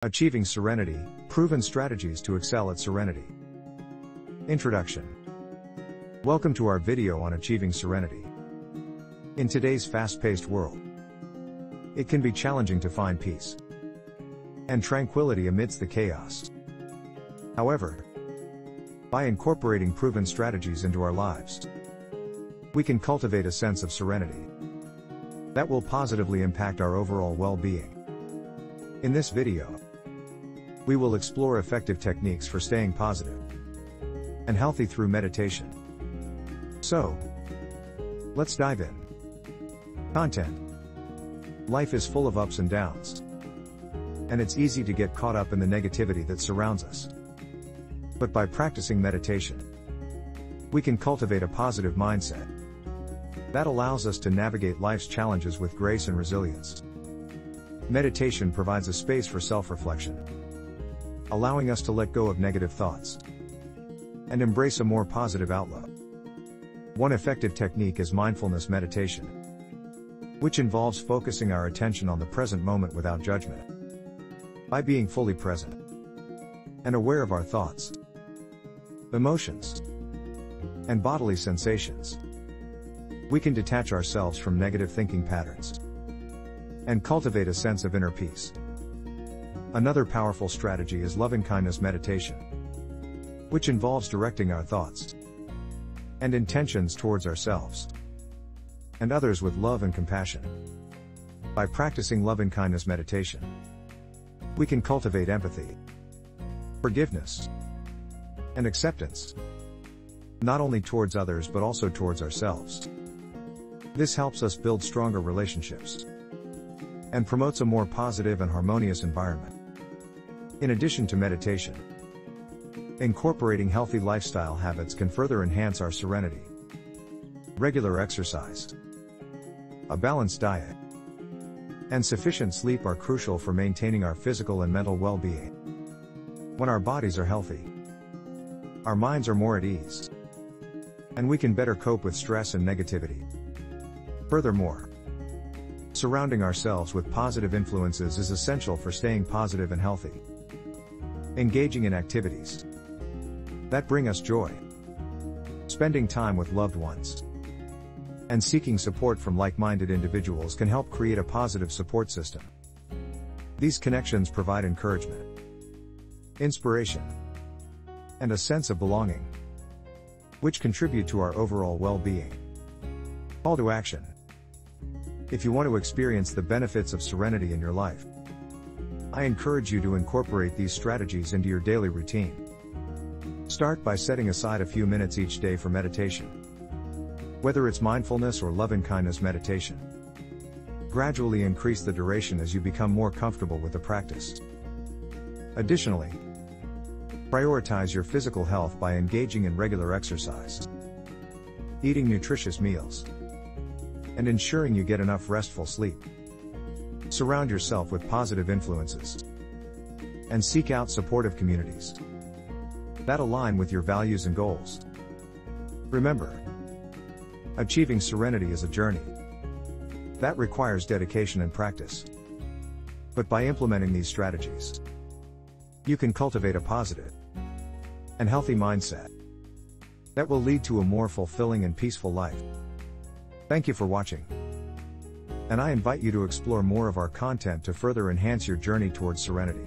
Achieving Serenity, Proven Strategies to Excel at Serenity. Introduction. Welcome to our video on achieving serenity. In today's fast-paced world, it can be challenging to find peace and tranquility amidst the chaos. However, by incorporating proven strategies into our lives, we can cultivate a sense of serenity that will positively impact our overall well-being. In this video, we will explore effective techniques for staying positive and healthy through meditation. So, let's dive in. Content. Life is full of ups and downs, and it's easy to get caught up in the negativity that surrounds us. But by practicing meditation, we can cultivate a positive mindset that allows us to navigate life's challenges with grace and resilience. Meditation provides a space for self-reflection, allowing us to let go of negative thoughts and embrace a more positive outlook. One effective technique is mindfulness meditation, which involves focusing our attention on the present moment without judgment. By being fully present and aware of our thoughts, emotions, and bodily sensations, we can detach ourselves from negative thinking patterns and cultivate a sense of inner peace. Another powerful strategy is loving-kindness meditation, which involves directing our thoughts and intentions towards ourselves and others with love and compassion. By practicing loving-kindness meditation, we can cultivate empathy, forgiveness, and acceptance, not only towards others but also towards ourselves. This helps us build stronger relationships and promotes a more positive and harmonious environment. In addition to meditation, incorporating healthy lifestyle habits can further enhance our serenity. Regular exercise, a balanced diet, and sufficient sleep are crucial for maintaining our physical and mental well-being. When our bodies are healthy, our minds are more at ease, and we can better cope with stress and negativity. Furthermore, surrounding ourselves with positive influences is essential for staying positive and healthy. Engaging in activities that bring us joy, spending time with loved ones, and seeking support from like-minded individuals can help create a positive support system. These connections provide encouragement, inspiration, and a sense of belonging, which contribute to our overall well-being. Call to action. If you want to experience the benefits of serenity in your life, I encourage you to incorporate these strategies into your daily routine. Start by setting aside a few minutes each day for meditation. Whether it's mindfulness or loving-kindness meditation, gradually increase the duration as you become more comfortable with the practice. Additionally, prioritize your physical health by engaging in regular exercise, eating nutritious meals, and ensuring you get enough restful sleep. Surround yourself with positive influences and seek out supportive communities that align with your values and goals. Remember, achieving serenity is a journey that requires dedication and practice. But by implementing these strategies, you can cultivate a positive and healthy mindset that will lead to a more fulfilling and peaceful life. Thank you for watching, and I invite you to explore more of our content to further enhance your journey towards serenity.